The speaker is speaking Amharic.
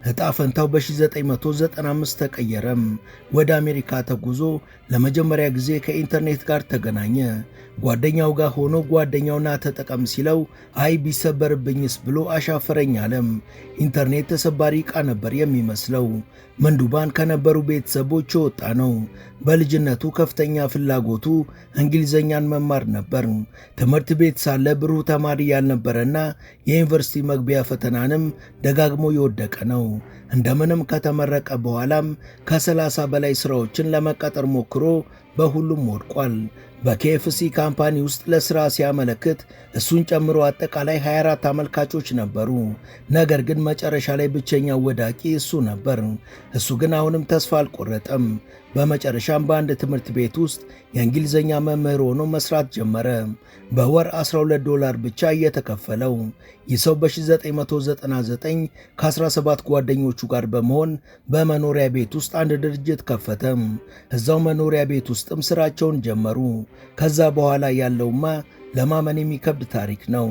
ዕጣ ፈንታው በ1995 ተቀየረም። ወደ አሜሪካ ተጉዞ ለመጀመሪያ ጊዜ ከኢንተርኔት ጋር ተገናኘ። ጓደኛው ጋር ሆኖ ጓደኛውና ተጠቀም ሲለው አይ ቢሰበርብኝስ ብሎ አሻፈረኝ አለም። ኢንተርኔት ተሰባሪ ዕቃ ነበር የሚመስለው። ምንዱባን ከነበሩ ቤተሰቦች የወጣ ነው። በልጅነቱ ከፍተኛ ፍላጎቱ እንግሊዘኛን መማር ነበር። ትምህርት ቤት ሳለ ብሩህ ተማሪ ያልነበረና የዩኒቨርሲቲ መግቢያ ፈተናንም ደጋግሞ የወደቀ ነው። እንደምንም ከተመረቀ በኋላም ከ30 በላይ ሥራዎችን ለመቀጠር ሞክሮ በሁሉም ወድቋል። በኬኤፍሲ ካምፓኒ ውስጥ ለሥራ ሲያመለክት እሱን ጨምሮ አጠቃላይ 24 አመልካቾች ነበሩ። ነገር ግን መጨረሻ ላይ ብቸኛው ወዳቂ እሱ ነበር። እሱ ግን አሁንም ተስፋ አልቆረጠም። በመጨረሻም በአንድ ትምህርት ቤት ውስጥ የእንግሊዝኛ መምህር ሆኖ መስራት ጀመረ። በወር $12 ብቻ እየተከፈለው። ይህ ሰው በ1999 ከ17 ጓደኞቹ ጋር በመሆን በመኖሪያ ቤት ውስጥ አንድ ድርጅት ከፈተ። እዛው መኖሪያ ቤት ውስጥም ስራቸውን ጀመሩ። ከዛ በኋላ ያለውማ ለማመን የሚከብድ ታሪክ ነው።